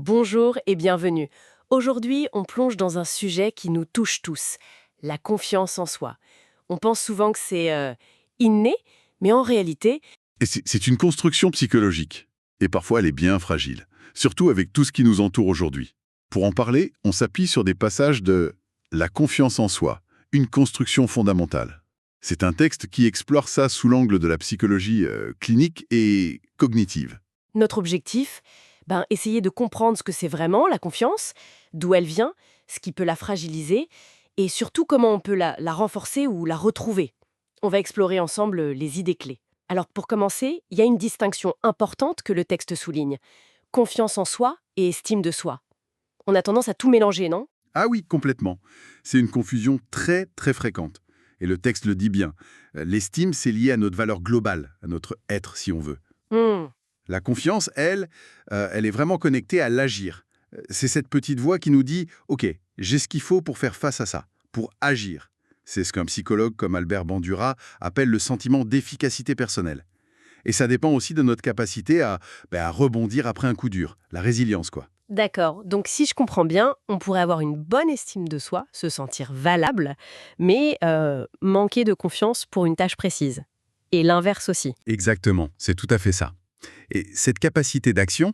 Bonjour et bienvenue. Aujourd'hui, on plonge dans un sujet qui nous touche tous, la confiance en soi. On pense souvent que c'est inné, mais en réalité, Et c'est une construction psychologique. Et parfois, elle est bien fragile. Surtout avec tout ce qui nous entoure aujourd'hui. Pour en parler, on s'appuie sur des passages de La confiance en soi, une construction fondamentale. C'est un texte qui explore ça sous l'angle de la psychologie clinique et cognitive. notre objectif, essayer de comprendre ce que c'est vraiment, la confiance, d'où elle vient, ce qui peut la fragiliser, et surtout comment on peut la renforcer ou la retrouver. On va explorer ensemble les idées clés. Alors pour commencer, il y a une distinction importante que le texte souligne. Confiance en soi et estime de soi. On a tendance à tout mélanger, non? Ah oui, complètement. C'est une confusion très, très fréquente. Et le texte le dit bien. L'estime, c'est lié à notre valeur globale, à notre être, si on veut. Hmm. La confiance, elle est vraiment connectée à l'agir. C'est cette petite voix qui nous dit « Ok, j'ai ce qu'il faut pour faire face à ça, pour agir ». C'est ce qu'un psychologue comme Albert Bandura appelle le sentiment d'efficacité personnelle. Et ça dépend aussi de notre capacité à rebondir après un coup dur, la résilience, quoi. D'accord, donc si je comprends bien, on pourrait avoir une bonne estime de soi, se sentir valable, mais manquer de confiance pour une tâche précise. Et l'inverse aussi. Exactement, c'est tout à fait ça. Et cette capacité d'action,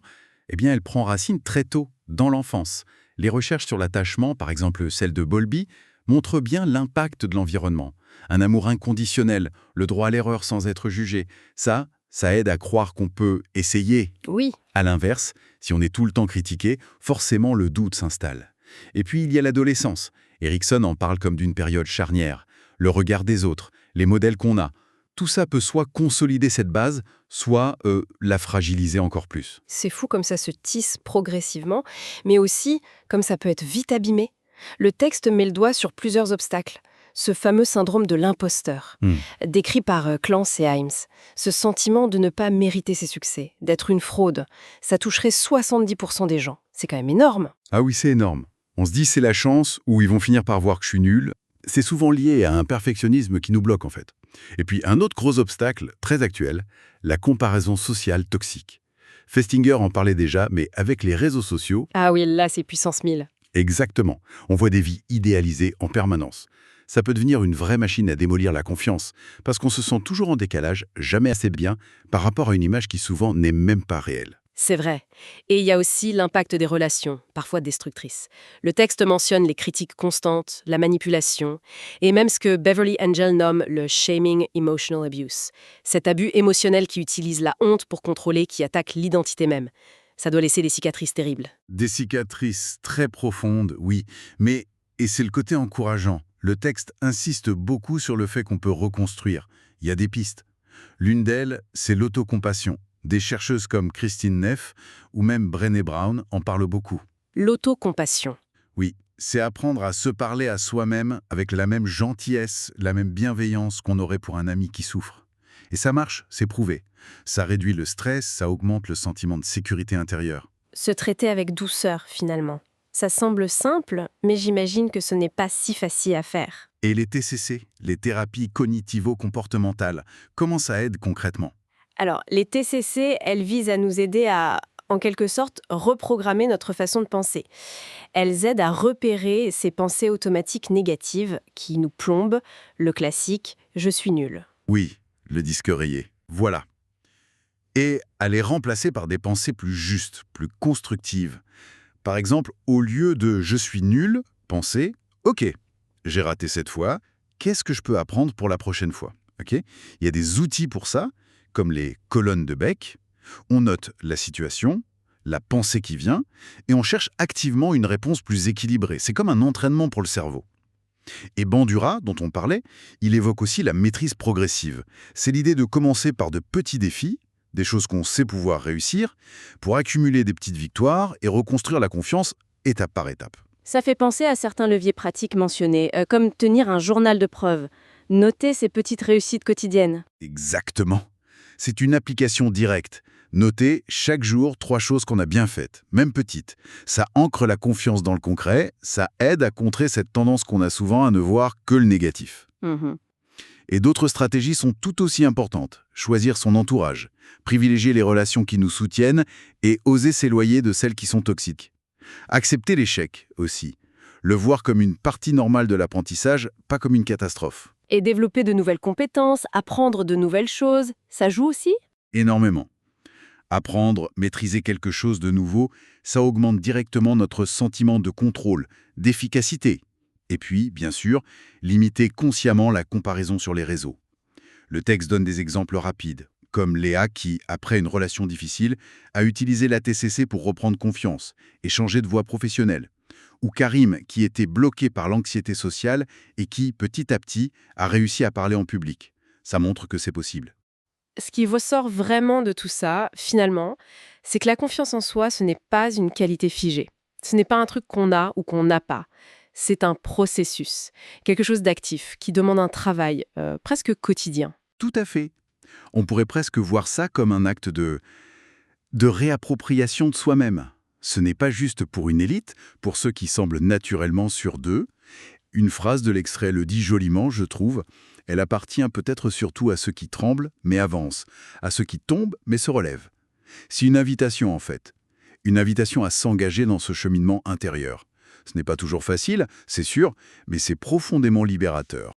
eh bien, elle prend racine très tôt, dans l'enfance. Les recherches sur l'attachement, par exemple celle de Bowlby, montrent bien l'impact de l'environnement. Un amour inconditionnel, le droit à l'erreur sans être jugé, ça aide à croire qu'on peut essayer. Oui, À l'inverse, si on est tout le temps critiqué, forcément le doute s'installe. Et puis il y a l'adolescence. Erikson en parle comme d'une période charnière. Le regard des autres, les modèles qu'on a, tout ça peut soit consolider cette base, soit la fragiliser encore plus. c'est fou comme ça se tisse progressivement, mais aussi comme ça peut être vite abîmé. Le texte met le doigt sur plusieurs obstacles. Ce fameux syndrome de l'imposteur, Hmm. décrit par Clance et Himes. Ce sentiment de ne pas mériter ses succès, d'être une fraude, ça toucherait 70% des gens. C'est quand même énorme. Ah oui, c'est énorme. On se dit c'est la chance, ou ils vont finir par voir que je suis nul. C'est souvent lié à un perfectionnisme qui nous bloque en fait. Et puis un autre gros obstacle, très actuel, la comparaison sociale toxique. Festinger en parlait déjà, mais avec les réseaux sociaux, Ah oui, là c'est puissance 1000. exactement. On voit des vies idéalisées en permanence. Ça peut devenir une vraie machine à démolir la confiance, parce qu'on se sent toujours en décalage, jamais assez bien, par rapport à une image qui souvent n'est même pas réelle. C'est vrai. Et il y a aussi l'impact des relations, parfois destructrices. Le texte mentionne les critiques constantes, la manipulation, et même ce que Beverly Angel nomme le shaming emotional abuse. Cet abus émotionnel qui utilise la honte pour contrôler, qui attaque l'identité même. Ça doit laisser des cicatrices terribles. Des cicatrices très profondes, oui, mais, et c'est le côté encourageant, le texte insiste beaucoup sur le fait qu'on peut reconstruire. Il y a des pistes. L'une d'elles, c'est l'autocompassion. Des chercheuses comme Christine Neff ou même Brené Brown en parlent beaucoup. L'autocompassion. Oui, c'est apprendre à se parler à soi-même avec la même gentillesse, la même bienveillance qu'on aurait pour un ami qui souffre. Et ça marche, c'est prouvé. Ça réduit le stress, ça augmente le sentiment de sécurité intérieure. Se traiter avec douceur, finalement. Ça semble simple, mais j'imagine que ce n'est pas si facile à faire. Et les TCC, les thérapies cognitivo-comportementales, comment ça aide concrètement? Alors, les TCC, elles visent à nous aider à, en quelque sorte, reprogrammer notre façon de penser. Elles aident à repérer ces pensées automatiques négatives qui nous plombent, le classique « je suis nul Oui, le disque rayé. Voilà. Et à les remplacer par des pensées plus justes, plus constructives. Par exemple, au lieu de « je suis nul », pensez « ok, j'ai raté cette fois, qu'est-ce que je peux apprendre pour la prochaine fois ?» Ok. Il y a des outils pour ça, comme les colonnes de Beck. On note la situation, la pensée qui vient, et on cherche activement une réponse plus équilibrée. C'est comme un entraînement pour le cerveau. Et Bandura, dont on parlait, il évoque aussi la maîtrise progressive. C'est l'idée de commencer par de petits défis, des choses qu'on sait pouvoir réussir, pour accumuler des petites victoires et reconstruire la confiance étape par étape. ». Ça fait penser à certains leviers pratiques mentionnés, comme tenir un journal de preuves, noter ses petites réussites quotidiennes. Exactement. C'est une application directe. Noter chaque jour 3 choses qu'on a bien faites, même petites. Ça ancre la confiance dans le concret, ça aide à contrer cette tendance qu'on a souvent à ne voir que le négatif. Mhm. Et d'autres stratégies sont tout aussi importantes. Choisir son entourage, privilégier les relations qui nous soutiennent et oser s'éloigner de celles qui sont toxiques. Accepter l'échec aussi. Le voir comme une partie normale de l'apprentissage, pas comme une catastrophe. Et développer de nouvelles compétences, apprendre de nouvelles choses, ça joue aussi? Énormément. Apprendre, maîtriser quelque chose de nouveau, ça augmente directement notre sentiment de contrôle, d'efficacité. Et puis, bien sûr, limiter consciemment la comparaison sur les réseaux. Le texte donne des exemples rapides, comme Léa qui, après une relation difficile, a utilisé la TCC pour reprendre confiance et changer de voie professionnelle. Ou Karim qui était bloqué par l'anxiété sociale et qui, petit à petit, a réussi à parler en public. Ça montre que c'est possible. Ce qui ressort vraiment de tout ça, finalement, c'est que la confiance en soi, ce n'est pas une qualité figée. Ce n'est pas un truc qu'on a ou qu'on n'a pas. C'est un processus, quelque chose d'actif, qui demande un travail presque quotidien. Tout à fait. On pourrait presque voir ça comme un acte de réappropriation de soi-même. Ce n'est pas juste pour une élite, pour ceux qui semblent naturellement sûrs d'eux. Une phrase de l'extrait le dit joliment, je trouve. Elle appartient peut-être surtout à ceux qui tremblent, mais avancent, à ceux qui tombent, mais se relèvent. C'est une invitation, en fait. Une invitation à s'engager dans ce cheminement intérieur. Ce n'est pas toujours facile, c'est sûr, mais c'est profondément libérateur.